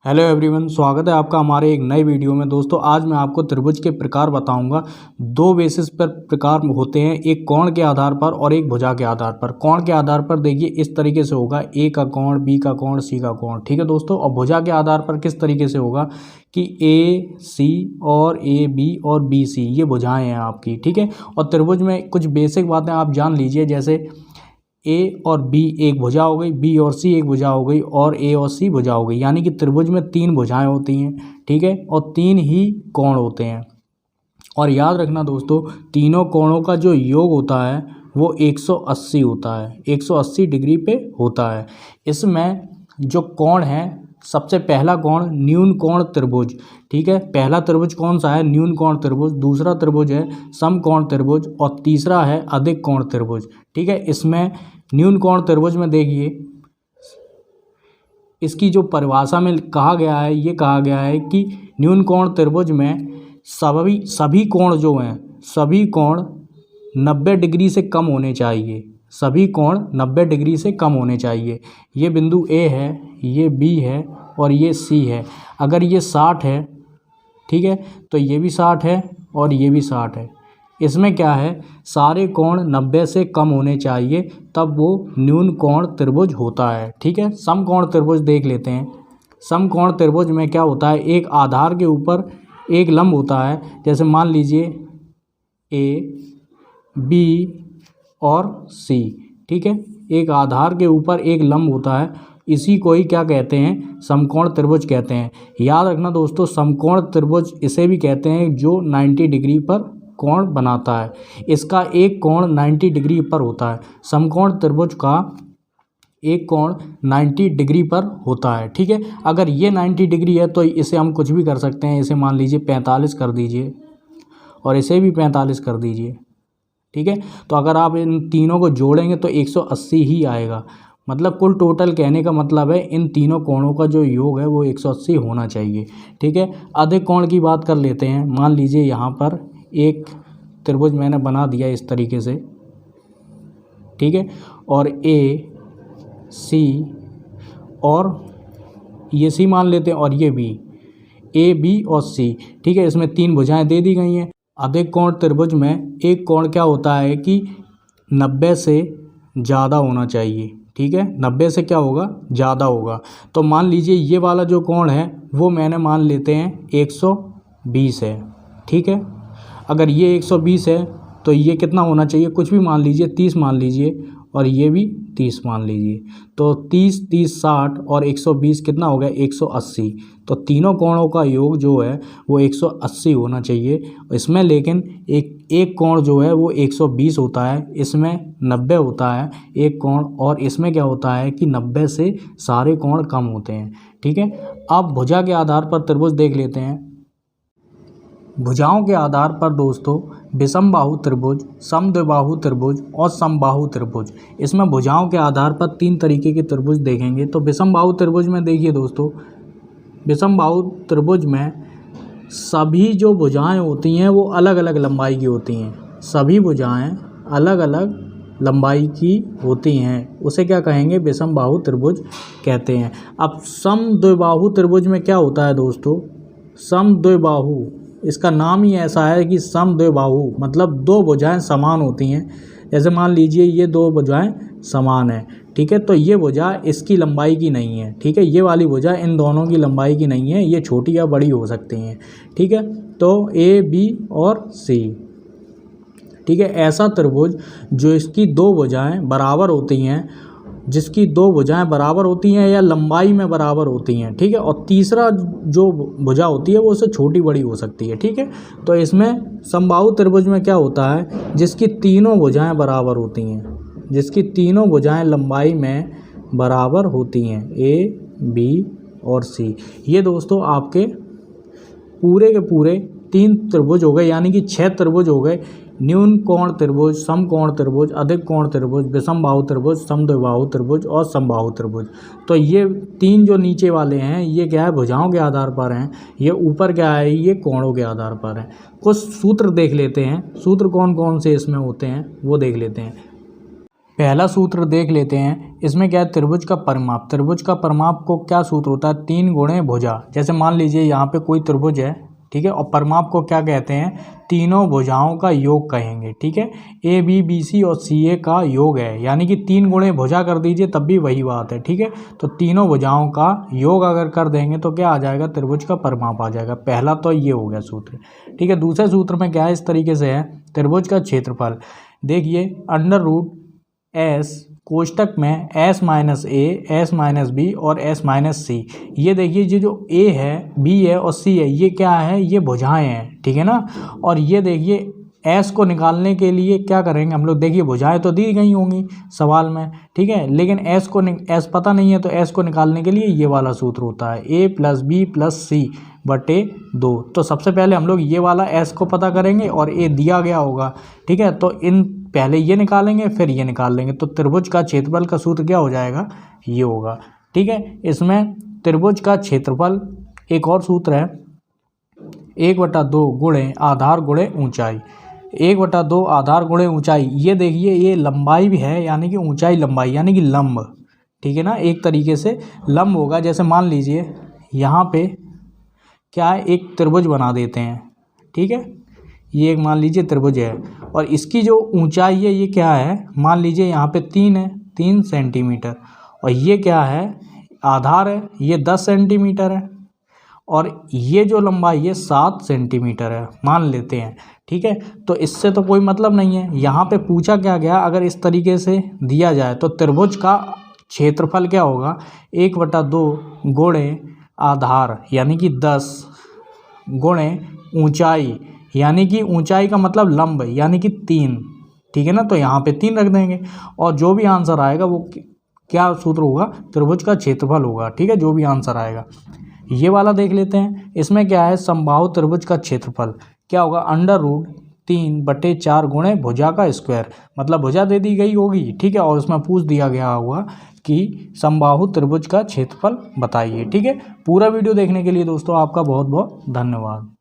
Hello everyone, स्वागत है आपका हमारे एक नए वीडियो में। दोस्तों आज मैं आपको त्रिभुज के प्रकार बताऊंगा। दो बेसिस पर प्रकार होते हैं, एक कोण के आधार पर और एक भुजा के आधार पर। कोण के आधार पर देखिए इस तरीके से होगा, ए का कोण, बी का कोण, सी का कोण, ठीक है दोस्तों। और भुजा के आधार पर किस तरीके से होगा कि ए सी और ए बी और बी सी, ये भुजाएँ हैं आपकी, ठीक है। और त्रिभुज में कुछ बेसिक बातें आप जान लीजिए, जैसे ए और बी एक भुजा हो गई, बी और सी एक भुजा हो गई, और ए और सी भुजा हो गई। यानी कि त्रिभुज में तीन भुजाएं होती हैं, ठीक है, और तीन ही कोण होते हैं। और याद रखना दोस्तों, तीनों कोणों का जो योग होता है वो 180 होता है, 180 डिग्री पे होता है। इसमें जो कोण है, सबसे पहला कोण न्यून कोण त्रिभुज, ठीक है। पहला त्रिभुज कौन सा है? न्यून कोण त्रिभुज। दूसरा त्रिभुज है समकोण त्रिभुज, और तीसरा है अधिक कोण त्रिभुज, ठीक है। इसमें न्यून कोण त्रिभुज में देखिए, इसकी जो परिभाषा में कहा गया है, ये कहा गया है कि न्यून कोण त्रिभुज में सभी कोण जो हैं, सभी कोण 90 डिग्री से कम होने चाहिए। सभी कोण 90 डिग्री से कम होने चाहिए। ये बिंदु ए है, ये बी है और ये सी है। अगर ये 60 है, ठीक है, तो ये भी 60 है और ये भी 60 है। इसमें क्या है, सारे कोण 90 से कम होने चाहिए, तब वो न्यून कोण त्रिभुज होता है, ठीक है। समकोण त्रिभुज देख लेते हैं। समकोण त्रिभुज में क्या होता है, एक आधार के ऊपर एक लंब होता है। जैसे मान लीजिए ए बी और सी, ठीक है, एक आधार के ऊपर एक लंब होता है। इसी को ही क्या कहते हैं, समकोण त्रिभुज कहते हैं। याद रखना दोस्तों, समकोण त्रिभुज इसे भी कहते हैं जो 90 डिग्री पर कोण बनाता है। इसका एक कोण 90 डिग्री पर होता है। समकोण त्रिभुज का एक कोण 90 डिग्री पर होता है, ठीक है। अगर ये 90 डिग्री है तो इसे हम कुछ भी कर सकते हैं। इसे मान लीजिए 45 कर दीजिए और इसे भी 45 कर दीजिए, ठीक है। तो अगर आप इन तीनों को जोड़ेंगे तो 180 ही आएगा। मतलब कुल टोटल कहने का मतलब है इन तीनों कोणों का जो योग है वो 180 होना चाहिए, ठीक है। अधिक कोण की बात कर लेते हैं। मान लीजिए यहाँ पर एक त्रिभुज मैंने बना दिया इस तरीके से, ठीक है, और ए सी और ये सी मान लेते हैं, और ये बी, ए बी और सी, ठीक है। इसमें तीन भुजाएं दे दी गई हैं। अधिक कोण त्रिभुज में एक कोण क्या होता है कि 90 से ज़्यादा होना चाहिए, ठीक है। 90 से क्या होगा, ज़्यादा होगा। तो मान लीजिए ये वाला जो कोण है वो मैंने मान लेते हैं 120 है, ठीक है। अगर ये 120 है तो ये कितना होना चाहिए, कुछ भी मान लीजिए, 30 मान लीजिए, और ये भी 30 मान लीजिए। तो 30 30 60 और 120 कितना हो गया, 180। तो तीनों कोणों का योग जो है वो 180 होना चाहिए। इसमें लेकिन एक कोण जो है वो 120 होता है, इसमें 90 होता है एक कोण, और इसमें क्या होता है कि 90 से सारे कोण कम होते हैं, ठीक है। अब भुजा के आधार पर त्रिभुज देख लेते हैं। भुजाओं के आधार पर दोस्तों विषमबाहु त्रिभुज, समद्विबाहु त्रिभुज और समबाहु त्रिभुज। इसमें भुजाओं के आधार पर तीन तरीके के त्रिभुज देखेंगे। तो विषमबाहु त्रिभुज में देखिए दोस्तों, विषमबाहु त्रिभुज में सभी जो भुजाएं होती हैं वो अलग अलग लंबाई की होती हैं। सभी भुजाएं अलग अलग लंबाई की होती हैं, उसे क्या कहेंगे, विषमबाहु त्रिभुज कहते हैं। अब समद्विबाहु त्रिभुज में क्या होता है दोस्तों, समद्विबाहु, इसका नाम ही ऐसा है कि समद्विबाहु मतलब दो भुजाएं समान होती हैं। जैसे मान लीजिए ये दो भुजाएं समान हैं, ठीक है, तो ये भुजा इसकी लंबाई की नहीं है, ठीक है। ये वाली भुजा इन दोनों की लंबाई की नहीं है, ये छोटी या बड़ी हो सकती हैं, ठीक है। तो ए बी और सी, ठीक है। ऐसा त्रिभुज जो इसकी दो भुजाएं बराबर होती हैं, जिसकी दो भुजाएं बराबर होती हैं या लंबाई में बराबर होती हैं, ठीक है। और तीसरा जो भुजा होती है वो उससे छोटी बड़ी हो सकती है, ठीक है। तो इसमें समबाहु त्रिभुज में क्या होता है, जिसकी तीनों भुजाएं बराबर होती हैं, जिसकी तीनों भुजाएं लंबाई में बराबर होती हैं, ए बी और सी। ये दोस्तों आपके पूरे के पूरे तीन त्रिभुज हो गए, यानी कि 6 त्रिभुज हो गए। न्यून कोण त्रिभुज, समकोण त्रिभुज, अधिक कोण त्रिभुज, विषमबाहु त्रिभुज, समद्विबाहु त्रिभुज और समबाहु त्रिभुज। तो ये तीन जो नीचे वाले हैं ये क्या है, भुजाओं के आधार पर हैं। ये ऊपर क्या है, ये कोणों के आधार पर हैं। कुछ सूत्र देख लेते हैं, सूत्र कौन कौन से इसमें होते हैं वो देख लेते हैं। पहला सूत्र देख लेते हैं। इसमें क्या है, त्रिभुज का परिमाप। त्रिभुज का परिमाप को क्या सूत्र होता है, 3 गुणे भुजा। जैसे मान लीजिए यहाँ पे कोई त्रिभुज है, ठीक है, और परिमाप को क्या कहते हैं, तीनों भुजाओं का योग कहेंगे, ठीक है। ए बी बी सी और सी ए का योग है, यानी कि 3 गुणे भुजा कर दीजिए तब भी वही बात है, ठीक है। तो तीनों भुजाओं का योग अगर कर देंगे तो क्या आ जाएगा, त्रिभुज का परिमाप आ जाएगा। पहला तो ये हो गया सूत्र, ठीक है। दूसरे सूत्र में क्या है, इस तरीके से है, त्रिभुज का क्षेत्रफल। देखिए अंडर रूट एस कोष्टक में एस माइनस ए, एस माइनस बी और एस माइनस सी। ये देखिए ये जो ए है, बी है और सी है, ये क्या है, ये भुजाएं हैं, ठीक है ना। और ये देखिए एस को निकालने के लिए क्या करेंगे हम लोग, देखिए भुजाएं तो दी गई होंगी सवाल में, ठीक है, लेकिन एस पता नहीं है, तो एस को निकालने के लिए ये वाला सूत्र होता है, ए प्लस बी प्लस सी बटे 2। तो सबसे पहले हम लोग ये वाला एस को पता करेंगे और ए दिया गया होगा, ठीक है। तो इन पहले ये निकालेंगे फिर ये निकाल लेंगे, तो त्रिभुज का क्षेत्रफल का सूत्र क्या हो जाएगा, ये होगा, ठीक है। इसमें त्रिभुज का क्षेत्रफल एक और सूत्र है, 1/2 गुणे आधार गुणे ऊंचाई। 1/2 आधार गुणे ऊंचाई। ये देखिए ये लंबाई भी है, यानी कि ऊंचाई लंबाई, यानी कि लंब, ठीक है ना। एक तरीके से लंब होगा। जैसे मान लीजिए यहाँ पे क्या है, एक त्रिभुज बना देते हैं, ठीक है। ये एक मान लीजिए त्रिभुज है और इसकी जो ऊंचाई है ये क्या है, मान लीजिए यहाँ पे 3 है, 3 सेंटीमीटर, और ये क्या है, आधार है, ये 10 सेंटीमीटर है, और ये जो लंबाई है 7 सेंटीमीटर है, मान लेते हैं, ठीक है। तो इससे तो कोई मतलब नहीं है। यहाँ पे पूछा क्या गया, अगर इस तरीके से दिया जाए तो त्रिभुज का क्षेत्रफल क्या होगा, 1/2 गुणे आधार यानी कि 10 गुणे ऊंचाई, यानी कि ऊंचाई का मतलब लंब यानी कि 3, ठीक है ना। तो यहाँ पे 3 रख देंगे और जो भी आंसर आएगा वो क्या सूत्र होगा, त्रिभुज का क्षेत्रफल होगा, ठीक है, जो भी आंसर आएगा। ये वाला देख लेते हैं। इसमें क्या है, समबाहु त्रिभुज का क्षेत्रफल क्या होगा, अंडर रूट 3/4 गुणे भुजा का स्क्वायर। मतलब भुजा दे दी गई होगी, ठीक है, और उसमें पूछ दिया गया होगा कि समबाहु त्रिभुज का क्षेत्रफल बताइए, ठीक है। पूरा वीडियो देखने के लिए दोस्तों आपका बहुत बहुत धन्यवाद।